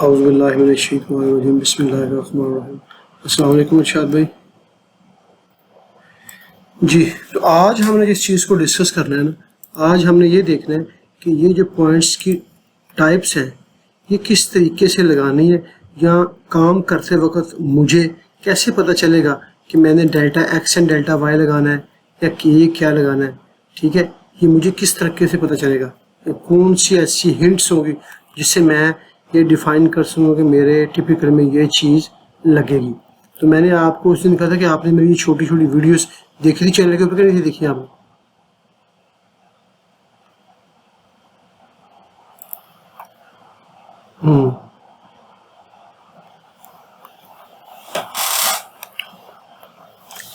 औज़ुबिल्लाहिमिनश्शैतानिर्रजीम बिस्मिल्लाहिर्रहमानिर्रहीम। अस्सलाम वालेकुम इरशाद भाई। जी, तो आज हमने जिस चीज़ को डिस्कस करना है ना, आज हमने ये देखना है कि ये जो पॉइंट्स की टाइप्स हैं ये किस तरीके से लगानी है, या काम करते वक्त मुझे कैसे पता चलेगा कि मैंने delta x and delta y लगाना है या कि ये क्या लगाना है। ठीक है, ये मुझे किस तरीके से पता चलेगा, कौन सी ऐसी हिंट्स होगी जिससे मैं ये डिफ़ाइन कर सकूँगा कि मेरे टिपिकल में ये चीज़ लगेगी। तो मैंने आपको उस दिन कहा था कि आपने मेरी छोटी छोटी वीडियोस देखी थी चैनल के ऊपर, क्या नहीं देखी आपने?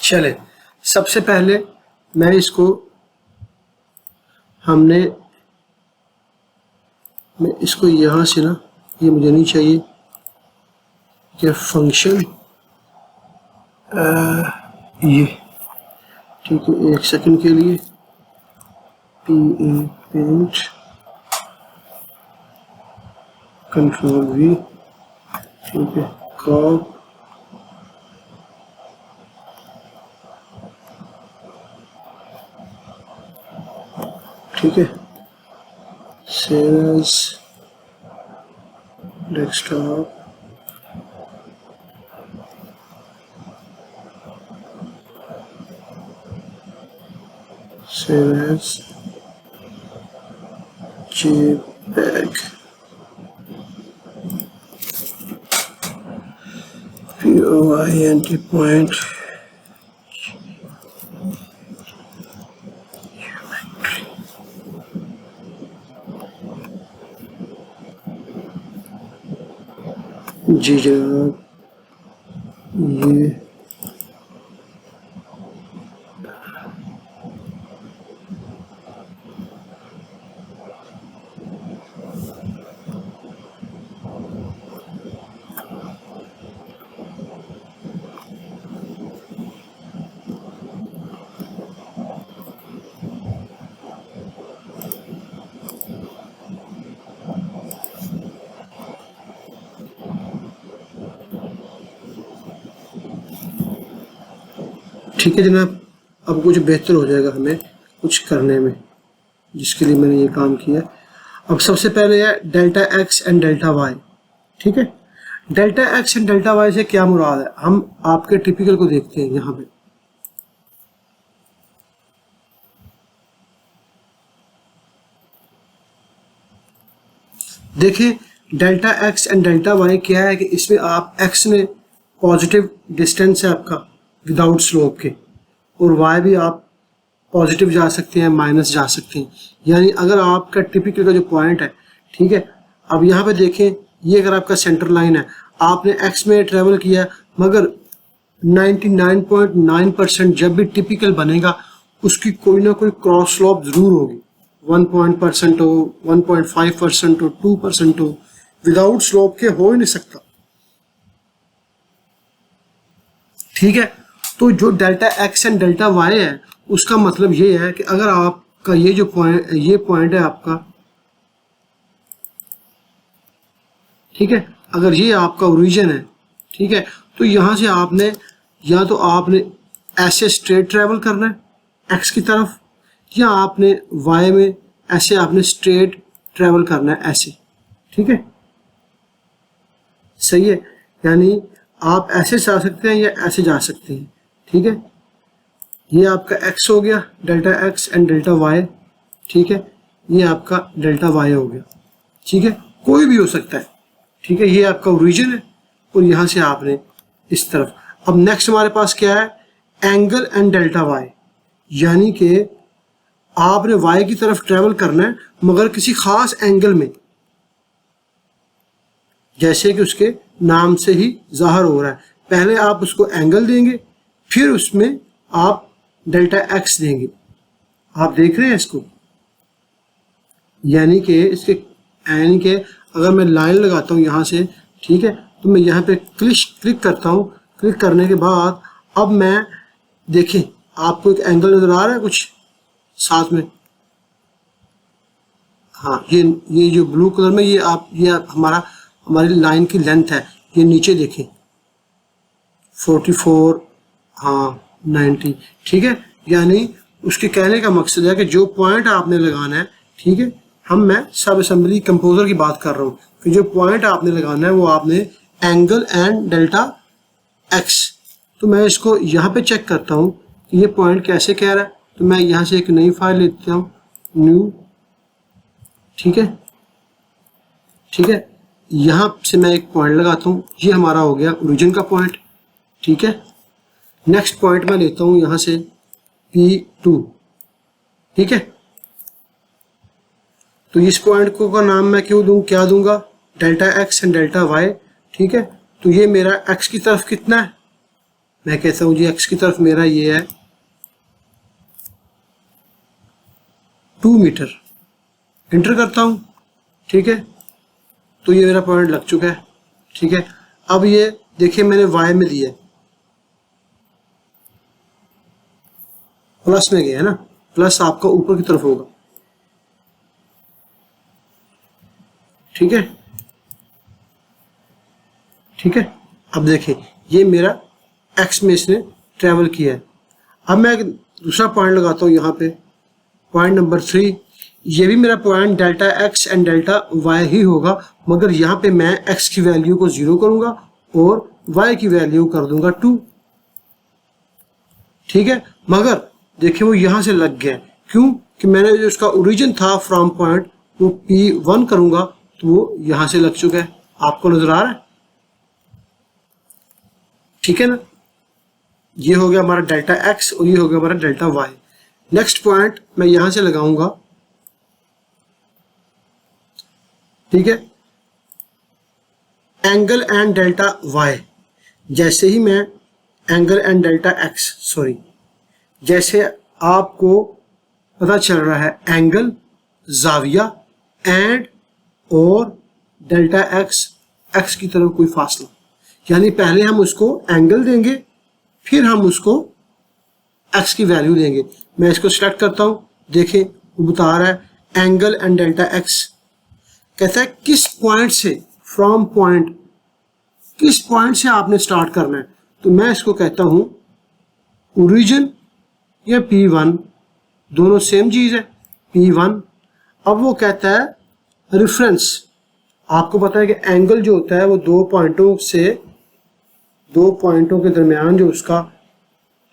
चले, सबसे पहले मैं इसको मैं इसको यहाँ से ना, ये मुझे नहीं चाहिए, ये फंक्शन ये ठीक है, एक सेकंड के लिए पेंट कंट्रोल वी, ठीक है, कॉप ठीक है, save as desktop, save as JPEG, POINT point, जी जनाब, ये ठीक है जनाब। अब कुछ बेहतर हो जाएगा हमें कुछ करने में, जिसके लिए मैंने ये काम किया। अब सबसे पहले है delta x and delta y. ठीक है, delta x and delta y से क्या मुराद है, हम आपके टिपिकल को देखते हैं। यहाँ पे देखिए, delta x and delta y क्या है कि इसमें आप एक्स में पॉजिटिव डिस्टेंस है आपका विदाउट स्लोप के, और वाई भी आप पॉजिटिव जा सकते हैं, माइनस जा सकते हैं। यानी अगर आपका टिपिकल का जो पॉइंट है, ठीक है, अब यहाँ पे देखें, ये अगर आपका सेंटर लाइन है, आपने एक्स में ट्रेवल किया, मगर 99.9% जब भी टिपिकल बनेगा उसकी कोई ना कोई क्रॉस स्लोप जरूर होगी। 1% हो, 1.5% हो, 2% हो, विदाउट स्लोप के हो ही नहीं सकता। ठीक है, तो जो delta x and delta y है उसका मतलब ये है कि अगर आपका ये जो पॉइंट है आपका, ठीक है, अगर ये आपका ओरिजिन है, ठीक है, तो यहाँ से आपने या तो आपने ऐसे स्ट्रेट ट्रेवल करना है एक्स की तरफ, या आपने वाई में ऐसे आपने स्ट्रेट ट्रेवल करना है ऐसे। ठीक है, सही है, यानी आप ऐसे जा सकते हैं या ऐसे जा सकते हैं। ठीक है, ये आपका x हो गया, delta x and delta y। ठीक है, ये आपका डेल्टा y हो गया। ठीक है, कोई भी हो सकता है। ठीक है, ये आपका ओरिजिन है और यहाँ से आपने इस तरफ। अब नेक्स्ट हमारे पास क्या है, एंगल एंड डेल्टा y, यानी कि आपने y की तरफ ट्रेवल करना है मगर किसी खास एंगल में, जैसे कि उसके नाम से ही जाहिर हो रहा है। पहले आप उसको एंगल देंगे, फिर उसमें आप डेल्टा एक्स देंगे। आप देख रहे हैं इसको, यानी कि अगर मैं लाइन लगाता हूँ यहाँ से, ठीक है, तो मैं यहाँ पे क्लिक करता हूँ। क्लिक करने के बाद अब मैं देखें, आपको एक एंगल नजर आ रहा है कुछ साथ में, हाँ, ये जो ब्लू कलर में ये हमारा हमारी लाइन की लेंथ है, ये नीचे देखें 44, हाँ 90, ठीक है। यानी उसके कहने का मकसद है कि जो पॉइंट आपने लगाना है, ठीक है, मैं सब असेंबली कंपोजर की बात कर रहा हूँ कि जो पॉइंट आपने लगाना है वो आपने एंगल एंड डेल्टा एक्स। तो मैं इसको यहाँ पे चेक करता हूँ कि ये पॉइंट कैसे कह रहा है। तो मैं यहाँ से एक नई फाइल लेता हूँ, न्यू, ठीक है, ठीक है, यहाँ से मैं एक पॉइंट लगाता हूँ, ये हमारा हो गया ओरिजिन का पॉइंट, ठीक है। नेक्स्ट पॉइंट मैं लेता हूँ यहाँ से P2, ठीक है। तो इस पॉइंट को का नाम मैं क्यों दूं, क्या दूंगा, delta x and delta y, ठीक है। तो ये मेरा एक्स की तरफ कितना है, मैं कहता हूँ जी एक्स की तरफ मेरा ये है 2 मीटर, इंटर करता हूँ, ठीक है। तो ये मेरा पॉइंट लग चुका है, ठीक है। अब ये देखिए मैंने वाई में दिया, प्लस में गया है ना, प्लस आपका ऊपर की तरफ होगा, ठीक है, ठीक है। अब देखिए ये मेरा एक्स में इसने ट्रेवल किया है। अब मैं एक दूसरा पॉइंट लगाता हूँ यहाँ पे, पॉइंट नंबर 3, ये भी मेरा point delta x and delta why he होगा, मगर यहाँ पे मैं एक्स की वैल्यू को 0 करूंगा और वाई की वैल्यू कर दूंगा 2, ठीक है। मगर देखिए वो यहाँ से लग गया, क्यों कि मैंने जो उसका ओरिजिन था फ्रॉम पॉइंट वो P1 करूंगा तो वो यहाँ से लग चुका है, आपको नजर आ रहा है, ठीक है ना। ये हो गया हमारा डेल्टा एक्स और ये हो गया हमारा डेल्टा वाई। नेक्स्ट पॉइंट मैं यहां से लगाऊंगा, ठीक है, एंगल एंड डेल्टा वाई। जैसे ही मैं angle and delta x, sorry, जैसे आपको पता चल रहा है एंगल, जाविया एंड और डेल्टा एक्स, एक्स की तरफ कोई फासला, यानी पहले हम उसको एंगल देंगे फिर हम उसको एक्स की वैल्यू देंगे। मैं इसको सिलेक्ट करता हूं, देखें वो बता रहा है एंगल एंड डेल्टा एक्स, कहता है किस पॉइंट से, फ्रॉम पॉइंट, किस पॉइंट से आपने स्टार्ट करना है। तो मैं इसको कहता हूं ओरिजिन या P1, दोनों सेम चीज है, P1। अब वो कहता है रेफरेंस, आपको पता है कि एंगल जो होता है वो दो पॉइंटों के दरमियान जो उसका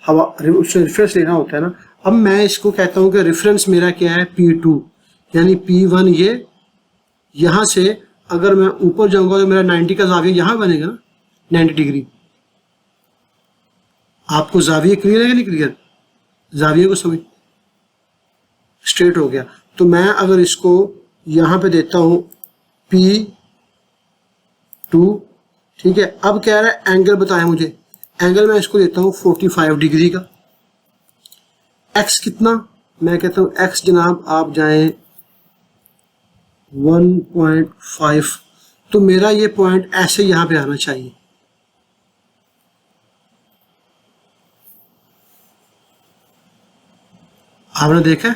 हवा, उससे रेफरेंस लेना होता है ना। अब मैं इसको कहता हूं कि रेफरेंस मेरा क्या है P2, यानी P1 ये यहां से अगर मैं ऊपर जाऊंगा तो मेरा 90 का जाविया यहां बनेगा ना, 90 डिग्री। आपको जाविया क्लियर है कि नहीं क्लियर, जाविया को समझ, स्ट्रेट हो गया। तो मैं अगर इसको यहां पे देता हूं P2, ठीक है। अब कह रहा है एंगल बताएं मुझे, एंगल मैं इसको देता हूं 45 डिग्री का। एक्स कितना, मैं कहता हूं एक्स जनाब आप जाएं 1.5, तो मेरा ये पॉइंट ऐसे यहां पे आना चाहिए। आपने देखा,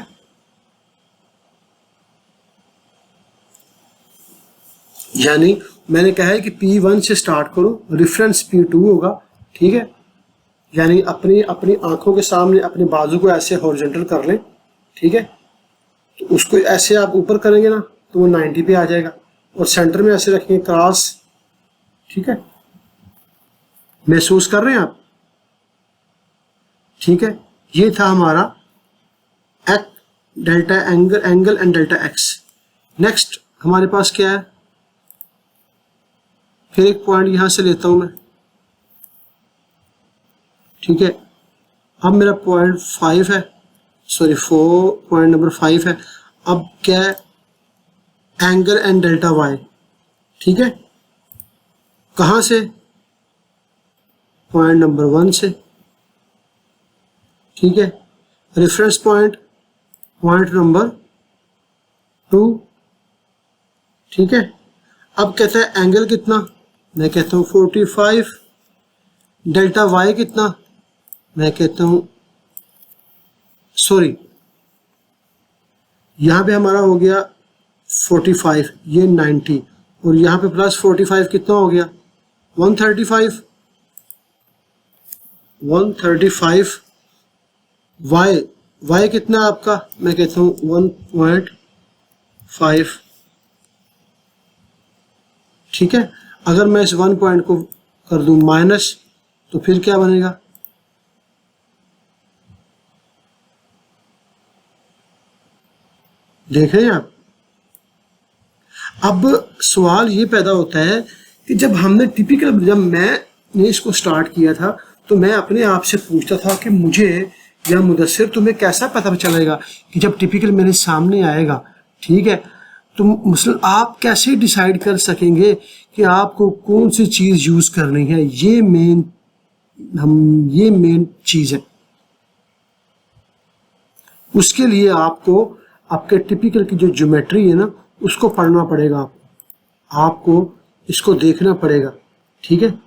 यानी मैंने कहा है कि P1 से स्टार्ट करो, रेफरेंस P2 होगा, ठीक है। यानी अपनी अपनी आंखों के सामने अपने बाजू को ऐसे हॉरिजॉन्टल कर लें, ठीक है। तो उसको ऐसे आप ऊपर करेंगे ना तो वो 90 पे आ जाएगा, और सेंटर में ऐसे रखेंगे क्रॉस, ठीक है। महसूस कर रहे हैं आप, ठीक है। ये था हमारा delta angle and delta x. Next हमारे पास क्या है, फिर एक पॉइंट यहां से लेता हूं मैं, ठीक है। अब मेरा पॉइंट 5 है, सॉरी 4, पॉइंट नंबर 5 है। अब क्या है, एंगल एंड डेल्टा वाई, ठीक है। कहां से, पॉइंट नंबर 1 से, ठीक है। रेफरेंस पॉइंट नंबर 2, ठीक है। अब कहता है एंगल कितना, मैं कहता हूं 45, डेल्टा वाई कितना, मैं कहता हूं, सॉरी यहां पे हमारा हो गया 45, ये 90, और यहाँ पे +45 कितना हो गया 135 y कितना आपका, मैं कहता हूँ 1.5। ठीक है, अगर मैं इस 1 पॉइंट को कर दूं माइनस तो फिर क्या बनेगा, देख रहे हैं आप। अब सवाल ये पैदा होता है कि जब मैंने इसको स्टार्ट किया था तो मैं अपने आप से पूछता था कि मुझे या मुदस्सिर तुम्हें कैसा पता चलेगा कि जब टिपिकल मेरे सामने आएगा, ठीक है, तो मतलब आप कैसे डिसाइड कर सकेंगे कि आपको कौन सी चीज़ यूज़ करनी है। ये मेन चीज़ है। उसके लिए आपको आपके टिपिकल की जो ज्योमेट्री है ना उसको पढ़ना पड़ेगा, आपको इसको देखना पड़ेगा। ठीक है,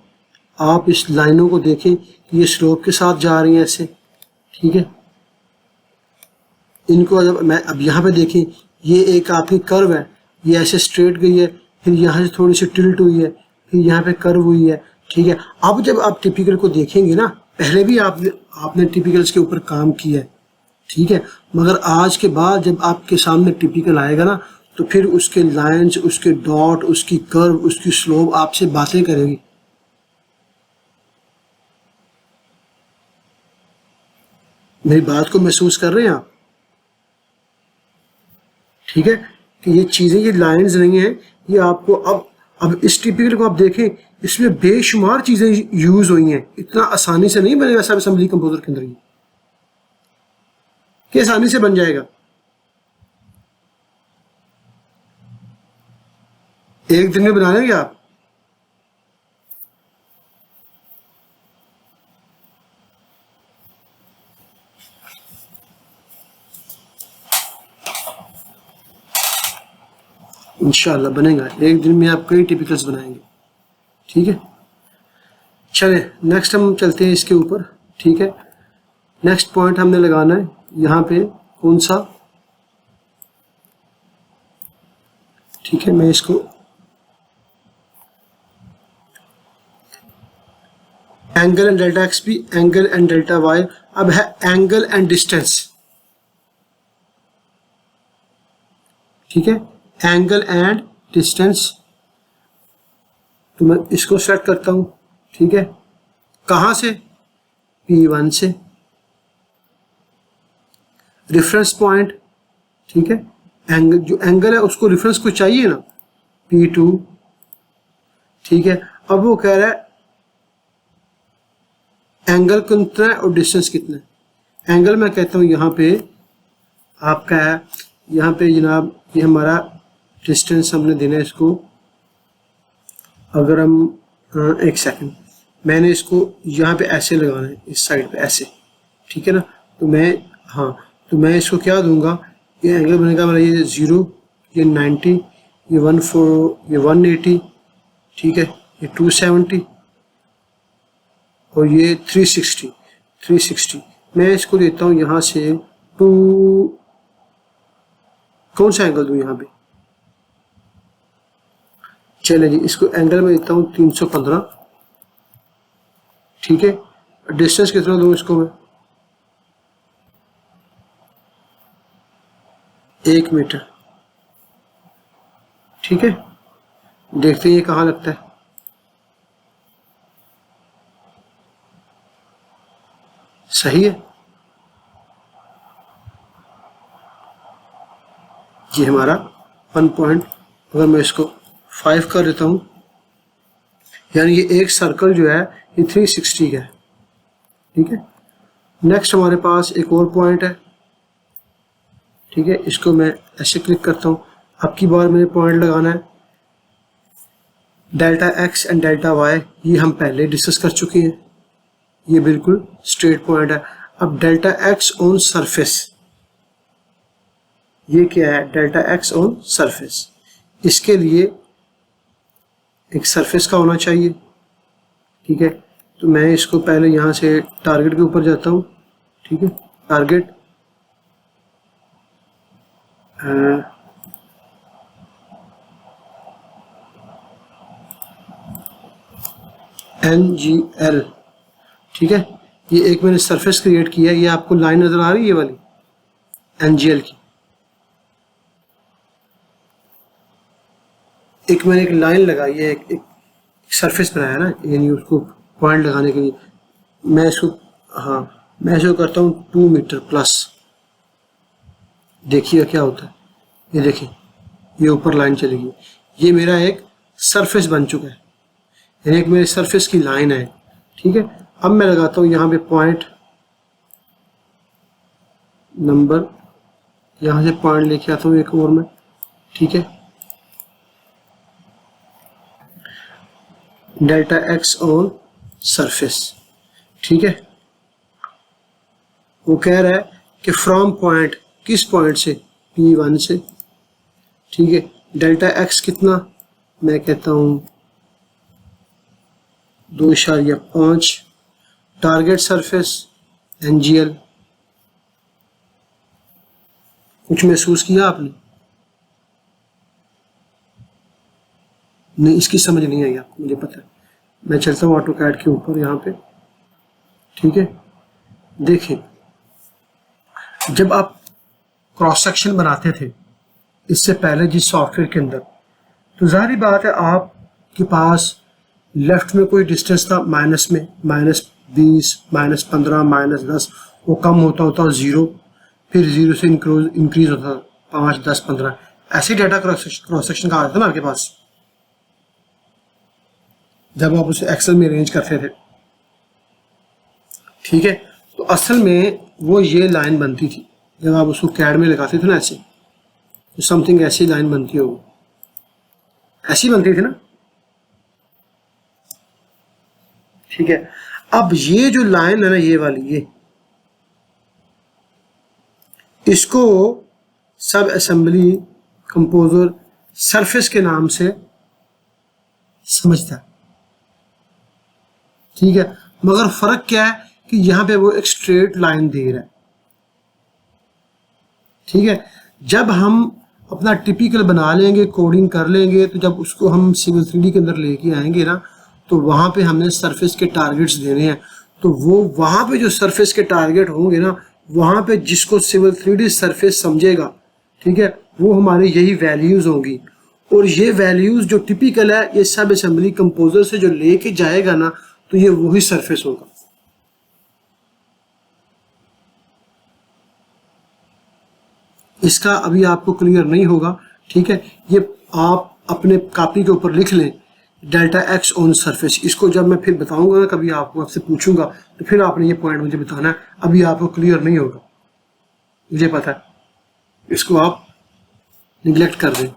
आप इस लाइनों को देखें कि ये स्लोप के साथ जा रही हैं ऐसे। ठीक है, इनको जब मैं अब यहाँ पे देखें, ये एक आपकी कर्व है, ये ऐसे स्ट्रेट गई है, फिर यहाँ से थोड़ी सी टिल्ट हुई है, फिर यहाँ पे कर्व हुई है। ठीक है, अब जब आप टिपिकल को देखेंगे ना, पहले भी आपने टिपिकल्स के ऊपर काम किया है, ठीक है, मगर आज के बाद जब आपके सामने टिपिकल आएगा ना तो फिर उसके लाइंस, उसके डॉट, उसकी कर्व, उसकी स्लोप आपसे बातें करेगी। मेरी बात को महसूस कर रहे हैं आप? ठीक है, कि ये चीज़ें, ये लाइंस नहीं है, ये आपको अब इस टिपिकल को आप देखें, इसमें बेशुमार चीज़ें यूज़ हुई हैं। इतना आसानी से नहीं बनेगा सब असेंबली कंपोजर के अंदर, ये कि आसानी से बन जाएगा। एक दिन में बना लेंगे आप? इंशाल्लाह बनेगा, एक दिन में आप कई टिपिकल्स बनाएंगे। ठीक है, चले नेक्स्ट हम चलते हैं इसके ऊपर। ठीक है, नेक्स्ट पॉइंट हमने लगाना है यहाँ पे कौन सा, ठीक है, मैं इसको एंगल एंड डेल्टा एक्स भी, एंगल एंड डेल्टा वाई। अब है एंगल एंड डिस्टेंस। ठीक है, एंगल एंड डिस्टेंस, तो मैं इसको सेट करता हूं। ठीक है, कहां से, P1 से, रेफरेंस पॉइंट। ठीक है, एंगल, जो एंगल है उसको रेफरेंस को चाहिए ना, P2। ठीक है, अब वो कह रहा है एंगल कितना है और डिस्टेंस कितना है। एंगल मैं कहता हूं यहाँ पे आपका है, यहाँ पे जनाब ये हमारा डिस्टेंस हमने देना है इसको। अगर हम एक सेकंड, मैंने इसको यहाँ पे ऐसे लगाना है, इस साइड पे ऐसे। ठीक है ना, तो मैं, हाँ, तो मैं इसको क्या दूंगा, ये एंगल बनेगा मेरा ये 0, ये 90, ये 14, ये 180, ठीक है, ये 270 और ये 360। मैं इसको देता हूँ यहाँ से 2, कौन सा एंगल दूँ यहाँ पे, चले जी, इसको एंगल में देता हूँ 315। ठीक है, डिस्टेंस कितना दूँ इसको मैं, 1 मीटर। ठीक है, देखते हैं ये कहाँ लगता है। सही है, ये हमारा 1 पॉइंट, अगर मैं इसको 5 कर देता हूँ, यानी ये एक सर्कल जो है ये 360 का है। ठीक है, नेक्स्ट हमारे पास एक और पॉइंट है। ठीक है, इसको मैं ऐसे क्लिक करता हूँ। अब की बार मैंने पॉइंट लगाना है delta x and delta y, ये हम पहले डिस्कस कर चुके हैं, ये बिल्कुल स्ट्रेट पॉइंट है। अब डेल्टा एक्स ऑन सरफेस, ये क्या है, डेल्टा एक्स ऑन सरफेस, इसके लिए एक सरफेस का होना चाहिए। ठीक है, तो मैं इसको पहले यहाँ से टारगेट के ऊपर जाता हूँ। ठीक है, टारगेट, NGL, ठीक है। ये एक मैंने सरफेस क्रिएट किया है, ये आपको लाइन नजर आ रही है ये वाली NGL की। एक मैंने एक लाइन लगाई है, एक सरफेस बनाया ना, यानी उसको पॉइंट लगाने के लिए। मैं इसको मैं इसको करता हूँ 2 मीटर प्लस। देखिए क्या होता है, ये देखिए ये ऊपर लाइन चलेगी। ये मेरा एक सरफेस बन चुका है, यानी एक मेरे सरफेस की लाइन है, ठीक है। अब मैं लगाता हूँ यहाँ पे पॉइंट नंबर, यहाँ से पॉइंट लेके आता हूँ एक और मैं, ठीक है। डेल्टा एक्स ऑन सरफेस, ठीक है। वो कह रहा है कि फ्रॉम पॉइंट, किस पॉइंट से, P1 से, ठीक है। डेल्टा एक्स कितना, मैं कहता हूँ 2.5। Target surface NGL। कुछ महसूस किया आपने? नहीं, इसकी समझ नहीं आई आपको, मुझे पता है। मैं चलता हूँ ऑटोकैड के ऊपर यहाँ पे, ठीक है। देखें, जब आप क्रॉस सेक्शन बनाते थे इससे पहले जिस सॉफ्टवेयर के अंदर, तो जाहिर बात है आपके पास लेफ्ट में कोई डिस्टेंस था, माइनस में -20, -15, -10, वो कम होता होता 0, फिर 0 से इंक्रीज होता 5, 10, 15, ऐसे डाटा क्रॉस सेक्शन का आता था ना आपके पास, जब आप उसे एक्सेल में अरेंज करते थे, ठीक है। तो असल में वो ये लाइन बनती थी जब आप उसको कैड में लगाते थे ना, ऐसे तो समथिंग ऐसी लाइन बनती होगी, ऐसी बनती थी ना, ठीक है। अब ये जो लाइन है ना, ये वाली, ये इसको सब असेंबली कंपोजर सरफेस के नाम से समझता है, ठीक है। मगर फर्क क्या है कि यहाँ पे वो एक स्ट्रेट लाइन दे रहा है, ठीक है। जब हम अपना टिपिकल बना लेंगे, कोडिंग कर लेंगे, तो जब उसको हम सिविल 3D के अंदर लेके आएंगे ना, तो वहाँ पे हमने सरफेस के टारगेट्स देने हैं। तो वो वहाँ पे जो सरफेस के टारगेट होंगे ना, वहाँ पे जिसको सिविल 3D सरफेस समझेगा, ठीक है, वो हमारी यही वैल्यूज़ होंगी। और ये वैल्यूज़ जो टिपिकल है, ये सब असेंबली कंपोजर से जो लेके जाएगा ना, तो ये वही सरफेस होगा। इसका अभी आपको क्लियर नहीं होगा, ठीक है। ये आप अपने कॉपी के ऊपर लिख लें, डेल्टा एक्स ऑन सरफेस। इसको जब मैं फिर बताऊंगा ना, कभी आपको आपसे पूछूंगा, तो फिर आपने ये पॉइंट मुझे बताना है। अभी आपको क्लियर नहीं होगा, मुझे पता है, इसको आप निगलेक्ट कर दें।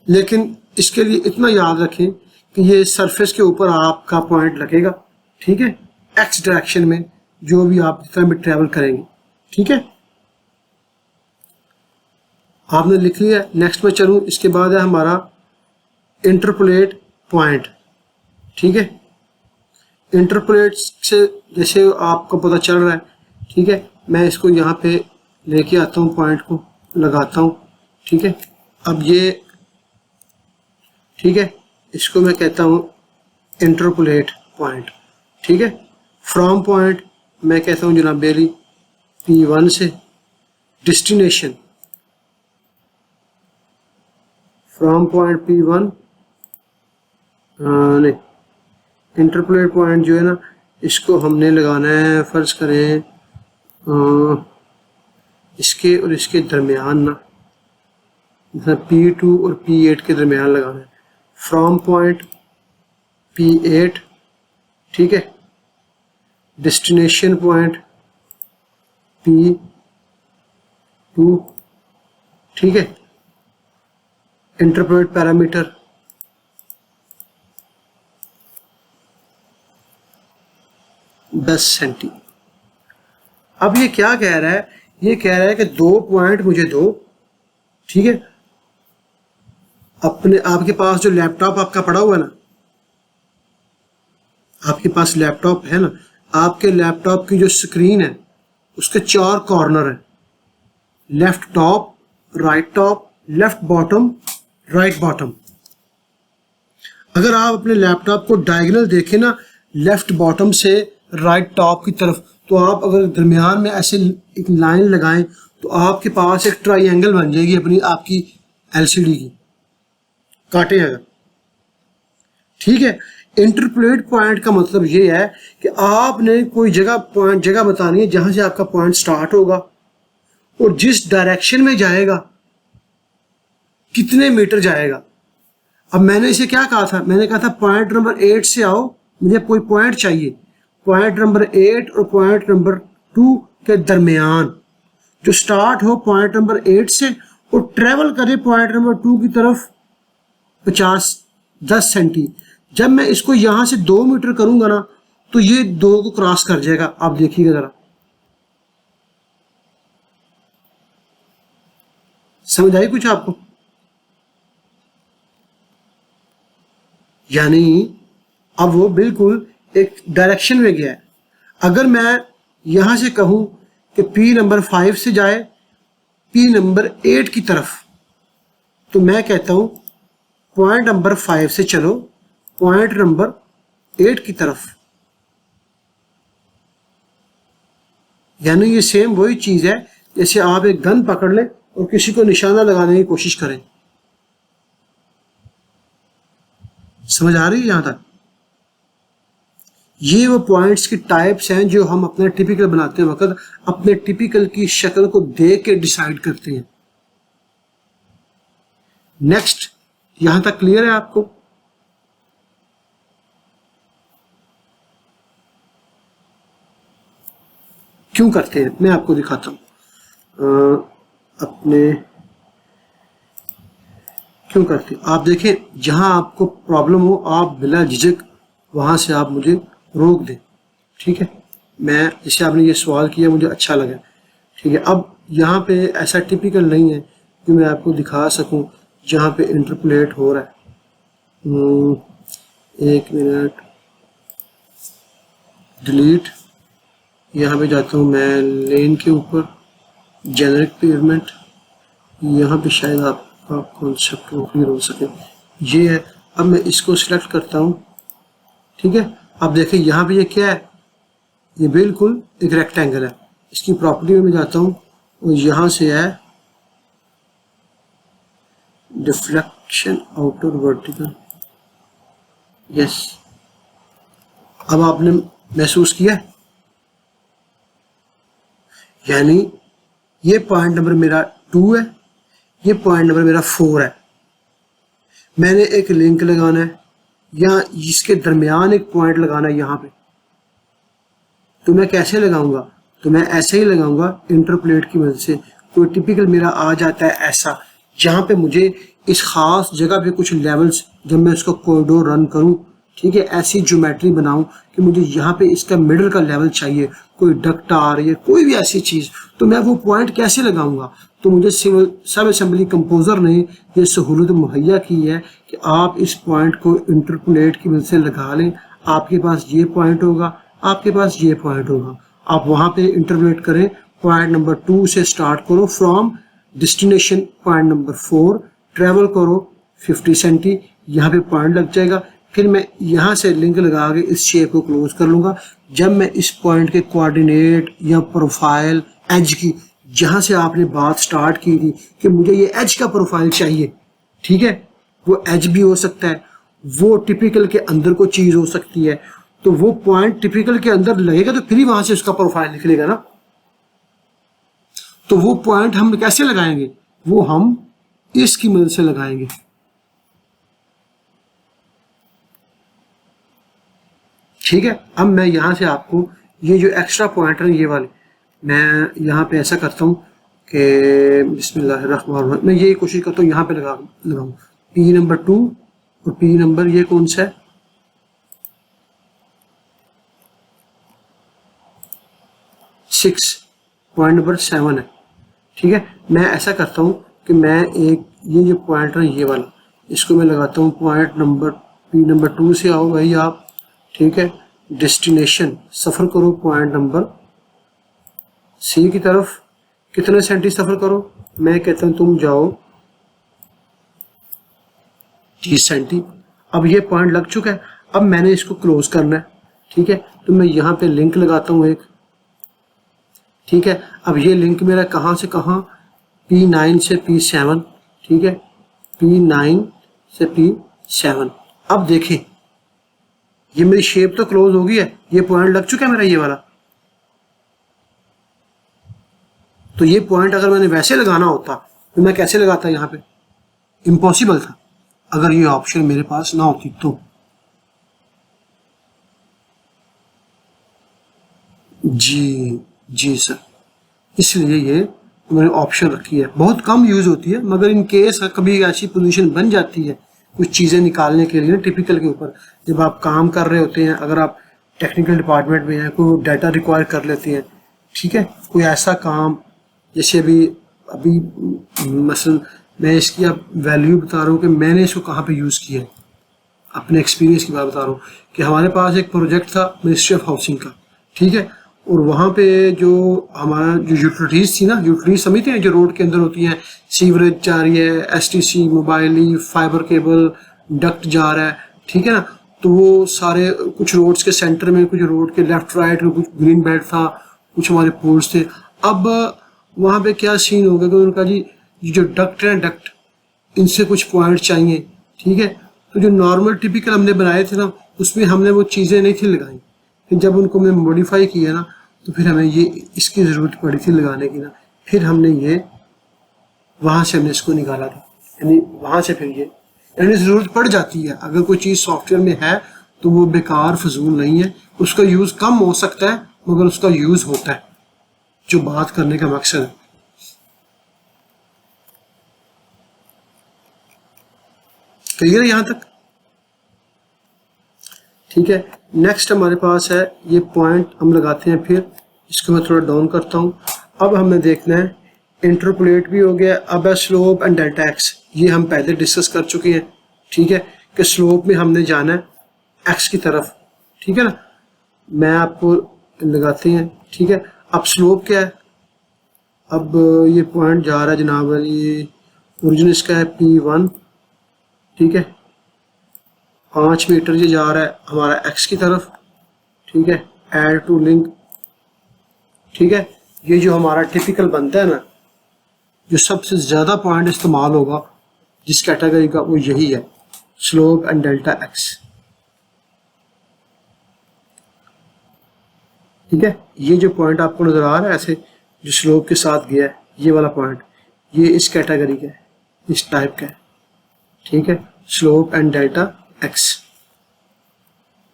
लेकिन इसके लिए इतना याद रखें कि ये सरफेस के ऊपर आपका पॉइंट लगेगा, ठीक है, एक्स डायरेक्शन में, जो भी आप जितना भी ट्रेवल करेंगे, ठीक है। आपने लिख लिया। नेक्स्ट में चलूँ, इसके बाद है हमारा इंटरपोलेट पॉइंट, ठीक है। इंटरपोलेट से जैसे आपको पता चल रहा है, ठीक है, मैं इसको यहाँ पे लेके आता हूँ, पॉइंट को लगाता हूँ, ठीक है। अब ये, ठीक है, इसको मैं कहता हूँ इंटरपोलेट पॉइंट, ठीक है। फ्रॉम पॉइंट मैं कहता हूँ जनाब बेली P1 से, डेस्टिनेशन फ्रॉम पॉइंट P1, नहीं, इंटरपोलेट पॉइंट जो है ना, इसको हमने लगाना है, फर्ज करें इसके और इसके दरमियान ना, P2 और P8 के दरमियान लगाना है। फ्रॉम पॉइंट P8, ठीक है, डेस्टिनेशन पॉइंट P2, ठीक है। Interpolate parameter 10 centi. अब ये क्या कह रहा है, ये कह रहा है कि 2 पॉइंट मुझे दो, ठीक है। अपने आपके पास जो लैपटॉप आपका पड़ा हुआ है ना, आपके पास लैपटॉप है ना, आपके लैपटॉप की जो स्क्रीन है उसके 4 कॉर्नर है, left top, right top, left bottom, right bottom. अगर आप अपने लैपटॉप को डायगोनल देखें ना, लेफ्ट बॉटम से राइट टॉप की तरफ। तो आप अगर दरमियान में ऐसे एक लाइन लगाएं तो आपके पास एक ट्राइंगल बन जाएगी अपनी आपकी एलसीडी की, काटे अगर। ठीक है, इंटरपोलेट पॉइंट का मतलब ये है कि आपने कोई जगह बतानी है जहां से आपका पॉइंट स्टार्ट होगा और जिस डायरेक्शन में जाएगा कितने मीटर जाएगा। अब मैंने इसे क्या कहा था, मैंने कहा था पॉइंट नंबर 8 से आओ, मुझे कोई पॉइंट चाहिए, पॉइंट नंबर 8 और पॉइंट नंबर 2 के दरमियान जो स्टार्ट हो पॉइंट नंबर 8 से और ट्रेवल करे पॉइंट नंबर 2 की तरफ 10 सेंटी। जब मैं इसको यहां से 2 मीटर करूंगा ना तो ये 2 को क्रॉस कर जाएगा। आप देखिएगा जरा, समझ आई कुछ आपको? यानी अब वो बिल्कुल एक डायरेक्शन में गया है। अगर मैं यहां से कहूं कि P नंबर 5 से जाए P नंबर 8 की तरफ, तो मैं कहता हूं पॉइंट नंबर 5 से चलो पॉइंट नंबर 8 की तरफ। यानी ये सेम वही चीज है जैसे आप एक गन पकड़ लें और किसी को निशाना लगाने की कोशिश करें। समझ आ रही है यहां तक? ये वो पॉइंट्स की टाइप्स हैं जो हम अपने टिपिकल बनाते हैं वक्त अपने टिपिकल की शक्ल को देख के डिसाइड करते हैं। नेक्स्ट, यहां तक क्लियर है आपको? क्यों करते हैं मैं आपको दिखाता हूं। अपने क्यों करते हैं आप देखें, जहां आपको प्रॉब्लम हो आप बिला झिझक वहां से आप मुझे रोक दें। ठीक है, मैं जैसे आपने ये सवाल किया मुझे अच्छा लगा। ठीक है, अब यहाँ पे ऐसा टिपिकल नहीं है कि मैं आपको दिखा सकूं जहाँ पे इंटरपोलेट हो रहा है। एक मिनट, डिलीट, यहाँ पे जाता हूँ मैं लेन के ऊपर, जेनरिक पेवमेंट, यहाँ पे शायद आपका कॉन्सेप्ट क्लियर हो सके। ये है, अब मैं इसको सिलेक्ट करता हूँ। ठीक है, अब देखिए यहाँ पे ये क्या है, ये बिल्कुल एक रेक्टेंगल है। इसकी प्रॉपर्टी में मैं जाता हूँ और यहाँ से है डिफ्लेक्शन आउटर वर्टिकल। यस, अब आपने महसूस किया, यानी ये पॉइंट नंबर मेरा 2 है, ये पॉइंट नंबर मेरा 4 है। मैंने एक लिंक लगाना है या इसके दरमियान एक पॉइंट लगाना है यहाँ पे। तो मैं कैसे लगाऊंगा? तो मैं ऐसे ही लगाऊंगा इंटरपोलेट की मदद से। कोई टिपिकल मेरा आ जाता है ऐसा, जहाँ पे मुझे इस खास जगह पे कुछ लेवल्स, जब मैं उसको कॉरिडोर रन करूँ, ठीक है, ऐसी ज्योमेट्री बनाऊं कि मुझे यहाँ पे इसका मिडल का लेवल चाहिए, कोई डक्ट आ रही है, कोई भी ऐसी चीज़, तो मैं वो पॉइंट कैसे लगाऊंगा? तो मुझे सिविल सब असेंबली कंपोजर ने ये सहूलत मुहैया की है कि आप इस पॉइंट को इंटरपोलेट की मदद से लगा लें। आपके पास ये पॉइंट होगा, आपके पास ये पॉइंट होगा, आप वहाँ पे इंटरपोलेट करें। पॉइंट नंबर 2 से स्टार्ट करो, from destination point number 4 travel करो 50 सेंटी, यहाँ पे पॉइंट लग जाएगा। फिर मैं यहाँ से लिंक लगा के इस शेप को क्लोज कर लूँगा। जब मैं इस पॉइंट के कोऑर्डिनेट या प्रोफाइल एज की, जहाँ से आपने बात स्टार्ट की थी कि मुझे ये एज का प्रोफाइल चाहिए, ठीक है, वो एज भी हो सकता है, वो टिपिकल के अंदर कोई चीज़ हो सकती है, तो वो पॉइंट टिपिकल के अंदर लगेगा तो फिर ही वहाँ से उसका प्रोफाइल निकलेगा ना। तो वो पॉइंट हम कैसे लगाएंगे? वो हम इसकी मदद से लगाएंगे। ठीक है, अब मैं यहाँ से आपको ये जो एक्स्ट्रा पॉइंट है ये वाले, मैं यहाँ पे ऐसा करता हूँ कि बिस्मिल्लाहिर्रहमानिर्रहीम, मैं यही कोशिश करता हूँ यहाँ पे लगाऊँ P नंबर 2 और P नंबर ये कौन सा है, 6, पॉइंट नंबर 7 है। ठीक है, मैं ऐसा करता हूँ कि मैं एक ये जो पॉइंट है ये वाला, इसको मैं लगाता हूँ पॉइंट नंबर P नंबर 2 से आओ भाई आप, ठीक है, डेस्टिनेशन सफ़र करो पॉइंट नंबर C की तरफ, कितने सेंटी सफ़र करो? मैं कहता हूँ तुम जाओ 30 सेंटी। अब ये पॉइंट लग चुका है, अब मैंने इसको क्लोज करना है। ठीक है। तो मैं यहाँ पे लिंक लगाता हूँ एक, ठीक है। अब ये लिंक मेरा कहाँ से कहाँ, P9 से P7, ठीक है, P9 से P7। अब देखें ये मेरी शेप तो क्लोज हो गई है, ये पॉइंट लग चुका है मेरा ये वाला। तो ये पॉइंट अगर मैंने वैसे लगाना होता तो मैं कैसे लगाता, यहाँ पे इम्पॉसिबल था अगर ये ऑप्शन मेरे पास ना होती तो। जी सर, इसलिए ये मैंने ऑप्शन रखी है। बहुत कम यूज होती है, मगर इन केस कभी ऐसी पोजीशन बन जाती है कुछ चीज़ें निकालने के लिए ना, टिपिकल के ऊपर जब आप काम कर रहे होते हैं, अगर आप टेक्निकल डिपार्टमेंट में हैं, कोई डाटा रिक्वायर कर लेते हैं, ठीक है, कोई ऐसा काम जैसे अभी अभी मसलन मैं इसकी अब वैल्यू बता रहा हूँ कि मैंने इसको कहाँ पे यूज़ किया है, अपने एक्सपीरियंस की बात बता रहा हूँ कि हमारे पास एक प्रोजेक्ट था मिनिस्ट्री ऑफ हाउसिंग का, ठीक है, और वहाँ पे जो हमारा जो यूटिलिटीज़ थी ना, यूटिलिटीज़ समझते हैं जो रोड के अंदर होती हैं, सीवरेज जा रही है, STC, mobile, fibre cable, duct जा रहा है, ठीक है ना, तो वो सारे कुछ रोड्स के सेंटर में, कुछ रोड के लेफ्ट राइट में कुछ ग्रीन बेल्ट था, कुछ हमारे पोल्स थे। अब वहाँ पे क्या सीन हो गया कि उनका जी जो डक्ट है, डक्ट इनसे कुछ पॉइंट चाहिए, ठीक है, तो जो नॉर्मल टिपिकल हमने बनाए थे ना, उसमें हमने वो चीज़ें नहीं थी लगाई। फिर जब उनको हमने मॉडिफाई किया ना, तो फिर हमें ये इसकी ज़रूरत पड़ी थी लगाने की ना, फिर हमने ये वहाँ से हमने इसको निकाला था, यानी वहाँ से फिर ये यानी ज़रूरत पड़ जाती है। अगर कोई चीज़ सॉफ्टवेयर में है तो वो बेकार फजूल नहीं है, उसका यूज़ कम हो सकता है मगर उसका यूज़ होता है, जो बात करने का मकसद है। क्लियर है यहाँ तक? ठीक है, नेक्स्ट हमारे पास है ये पॉइंट हम लगाते हैं, फिर इसको मैं थोड़ा डाउन करता हूँ। अब हमें देखना है इंटरपोलेट भी हो गया, अब है स्लोप एंड डेल्टा एक्स, ये हम पहले डिस्कस कर चुके हैं, ठीक है, कि स्लोप में हमने जाना है एक्स की तरफ, ठीक है ना, मैं आपको लगाते हैं, ठीक है। अब स्लोप क्या है, अब ये पॉइंट जा रहा है जनाब, ये ओरिजिन इसका है P1, ठीक है, 5 मीटर ये जा रहा है हमारा एक्स की तरफ, ठीक है, ऐड टू लिंक, ठीक है। ये जो हमारा टिपिकल बनता है ना, जो सबसे ज़्यादा पॉइंट इस्तेमाल होगा जिस कैटेगरी का, वो यही है, स्लोप एंड डेल्टा एक्स, ठीक है। ये जो पॉइंट आपको नज़र आ रहा है ऐसे जो स्लोप के साथ गया है, ये वाला पॉइंट, ये इस कैटेगरी का है, इस टाइप का है, ठीक है, slope and delta x.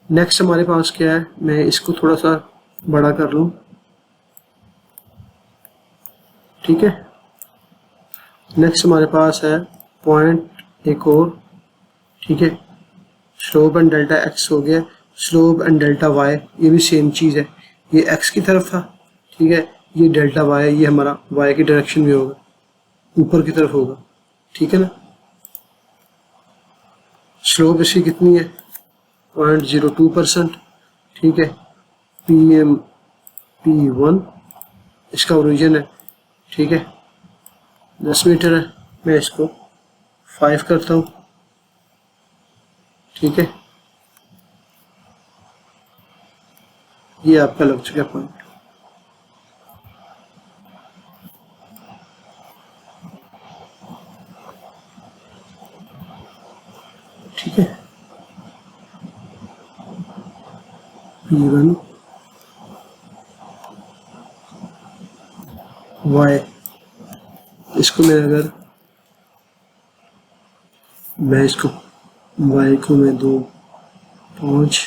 Next हमारे पास क्या है, मैं इसको थोड़ा सा बड़ा कर लूँ, ठीक है। नेक्स्ट हमारे पास है पॉइंट एक और, ठीक है, स्लोप एंड डेल्टा एक्स हो गया, स्लोप एंड डेल्टा वाई, ये भी सेम चीज़ है, ये एक्स की तरफ था, ठीक है, ये डेल्टा वाई, ये हमारा वाई की डायरेक्शन में होगा, ऊपर की तरफ होगा, ठीक है ना। स्लोप इसकी कितनी है, 0.02%, ठीक है, P1 इसका ओरिजिन है, ठीक है, 10 मीटर है, मैं इसको 5 करता हूँ, ठीक है, ये आपका लग चुका पॉइंट, ठीक है। P1 वाई, इसको मैं इसको वाई को मैं 2 5,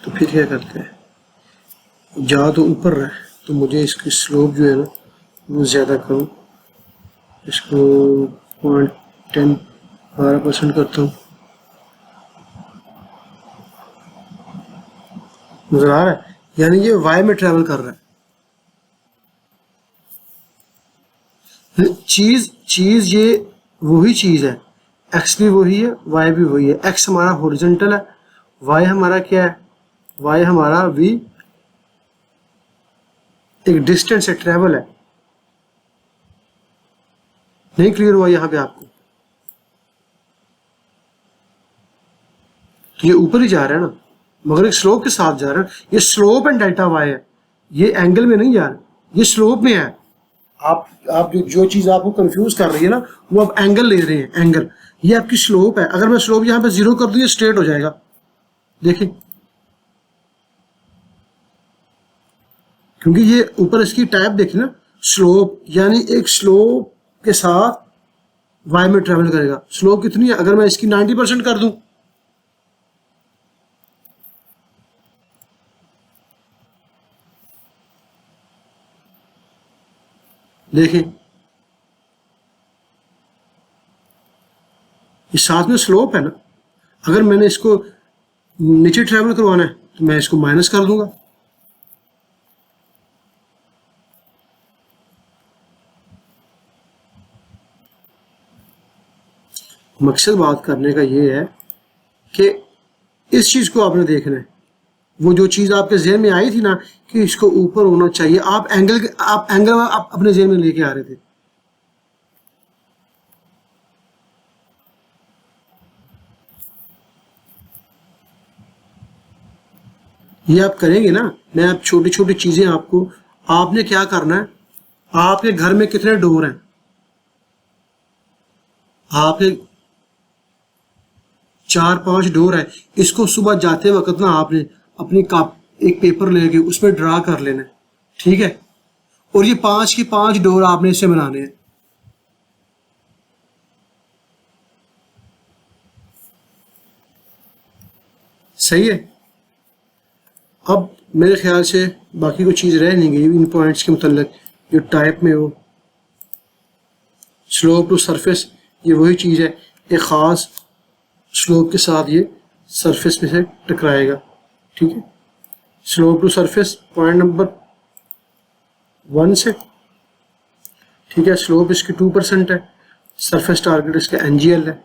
तो फिर क्या करते हैं, जा तो ऊपर रहा है तो मुझे इसकी स्लोप जो है ना वो ज़्यादा करूँ, इसको 12% करता हूँ, नजर आ रहा है, यानी ये वाई में ट्रेवल कर रहा है। चीज ये वही चीज है, एक्स भी वही है, वाई भी वही है। एक्स हमारा हॉरिजॉन्टल है, वाई हमारा क्या है, वाई हमारा भी एक डिस्टेंस है, ट्रेवल है। नहीं क्लियर हुआ यहाँ पे आपको? तो ये ऊपर ही जा रहा है ना, मगर एक स्लोप के साथ जा रहा है। ये स्लोप एंड डेल्टा वाई है, ये एंगल में नहीं जा रहा, ये स्लोप में है। आप जो चीज़ आपको कंफ्यूज कर रही है ना, वो आप एंगल ले रहे हैं, एंगल। ये आपकी स्लोप है। अगर मैं स्लोप यहाँ पे 0 कर दूँ, ये स्ट्रेट हो जाएगा। देखिए, क्योंकि ये ऊपर इसकी टाइप देखिए ना, स्लोप, यानी एक स्लोप के साथ वाई में ट्रेवल करेगा। स्लोप कितनी है? अगर मैं इसकी 90% कर दूं, देखिए ये साथ में स्लोप है ना। अगर मैंने इसको नीचे ट्रेवल करवाना है तो मैं इसको माइनस कर दूंगा। मकसद बात करने का ये है कि इस चीज़ को आपने देखना है। वो जो चीज़ आपके जहन में आई थी ना कि इसको ऊपर होना चाहिए, आप एंगल आप अपने जहन में लेके आ रहे थे। ये आप करेंगे ना। मैं आप छोटी छोटी चीज़ें आपको, आपने क्या करना है, आपके घर में कितने डोर हैं, आपके 4-5 डोर है। इसको सुबह जाते वक्त ना आपने अपनी एक पेपर लेके उसमें ड्रा कर लेना है, ठीक है। और ये 5 के 5 डोर आपने इससे बनाने हैं। सही है। अब मेरे ख्याल से बाकी कोई चीज़ रह नहीं गई इन पॉइंट्स के मतलब। जो टाइप में हो स्लोप टू सरफेस, ये वही चीज़ है, एक ख़ास स्लोप के साथ ये सरफेस में से टकराएगा, ठीक है। Slope to surface point number 1 से, ठीक है। स्लोप इसकी 2% है, सरफेस टारगेट इसका NGL है,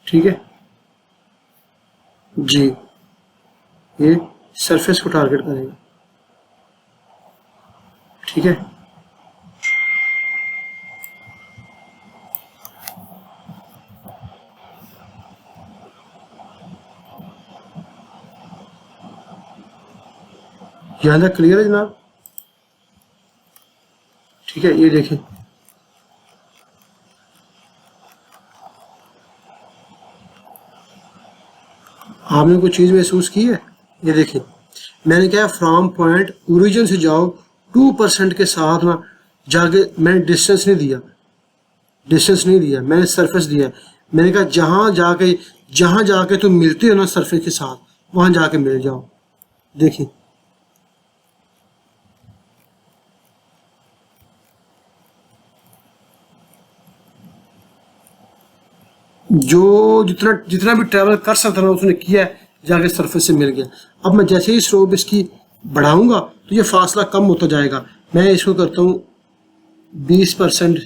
ठीक है जी। ये सरफेस को टारगेट करेगा, ठीक है। यहाँ तक क्लियर है जनाब? ठीक है। ये देखें, आपने कोई चीज़ महसूस की है? ये देखिए, मैंने क्या, फ्रॉम पॉइंट ओरिजिन से जाओ 2% के साथ ना जाके, मैंने डिस्टेंस नहीं दिया, मैंने सरफेस दिया। मैंने कहा जहाँ जाके तुम मिलते हो ना सरफेस के साथ, वहाँ जाके मिल जाओ। देखिए, जो जितना भी ट्रैवल कर सकता था उसने किया है, जाके सरफेस से मिल गया। अब मैं जैसे ही स्लोप इसकी बढ़ाऊंगा तो ये फासला कम होता जाएगा। मैं इसको करता हूँ 20%,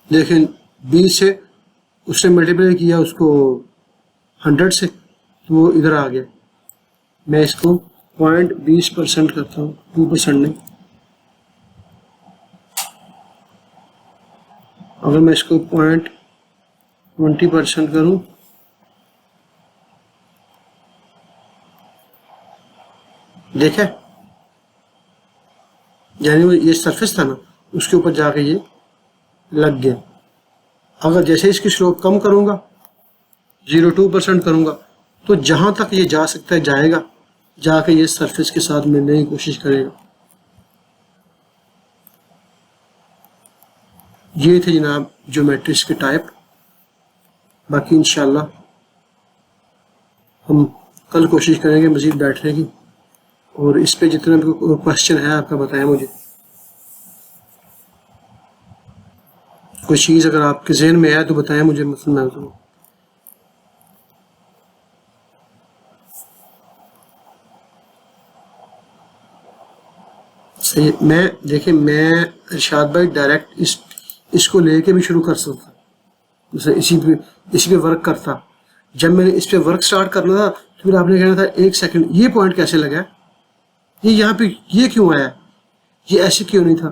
देखें 20 से उससे मल्टीप्लाई किया उसको 100 से, तो वो इधर आ गया। मैं इसको 0.20% करता हूँ, 2% नहीं। अगर मैं इसको 0.20% करूं, देखे, यानी वो ये सरफेस था ना, उसके ऊपर जाके ये लग गया। अगर जैसे इसकी स्लोप कम करूंगा, 0.2% करूंगा, तो जहां तक ये जा सकता है जाएगा, जाके ये सरफेस के साथ मिलने की कोशिश करेगा। ये थे जनाब ज्योमेट्रिक्स के टाइप। बाकी इंशाल्लाह हम कल कोशिश करेंगे मज़ीद बैठने की, और इस पे जितना भी क्वेश्चन है आपका बताएं मुझे। कोई चीज़ अगर आपके जहन में है तो बताएं मुझे, मतलब मैं तो सही। मैं देखिए, मैं इरशाद भाई डायरेक्ट इसको लेके भी शुरू कर सकता, जैसे इसी पे वर्क करता। जब मैंने इस पे वर्क स्टार्ट करना था तो फिर आपने कहना था 1 सेकंड, ये पॉइंट कैसे लगा, ये यहाँ पे ये क्यों आया, ये ऐसे क्यों नहीं था।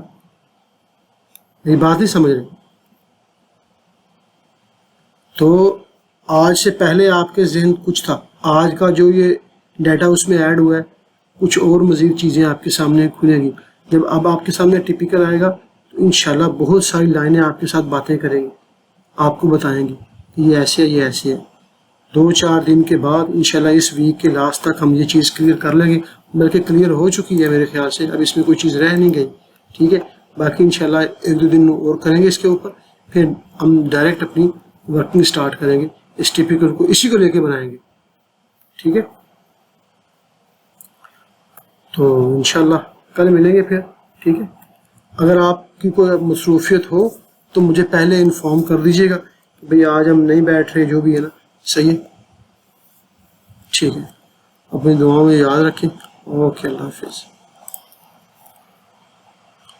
मेरी बात नहीं समझ रहे? तो आज से पहले आपके जहन कुछ था, आज का जो ये डाटा उसमें ऐड हुआ है, कुछ और मज़ीद चीज़ें आपके सामने खुलेंगी। जब अब आपके सामने टिपिकल आएगा तो इंशाल्लाह बहुत सारी लाइनें आपके साथ बातें करेंगी, आपको बताएंगी कि ये ऐसे है, ये ऐसे है। 2-4 दिन के बाद इंशाल्लाह इस वीक के लास्ट तक हम ये चीज़ क्लियर कर लेंगे, बल्कि क्लियर हो चुकी है मेरे ख्याल से, अब इसमें कोई चीज़ रह नहीं गई। ठीक है, बाकी इंशाल्लाह 1-2 दिन और करेंगे इसके ऊपर, फिर हम डायरेक्ट अपनी वर्किंग स्टार्ट करेंगे, इस टिपिकल को इसी को लेके बनाएंगे। ठीक है, तो इंशाल्लाह कल मिलेंगे फिर। ठीक है, अगर आपकी कोई मसरूफियत हो तो मुझे पहले इन्फॉर्म कर दीजिएगा कि भाई आज हम नहीं बैठ रहे, जो भी है ना, सही है। ठीक है, अपनी दुआओं में याद रखें। ओके, अल्लाह हाफिज़।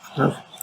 अल्लाह हाफिज़।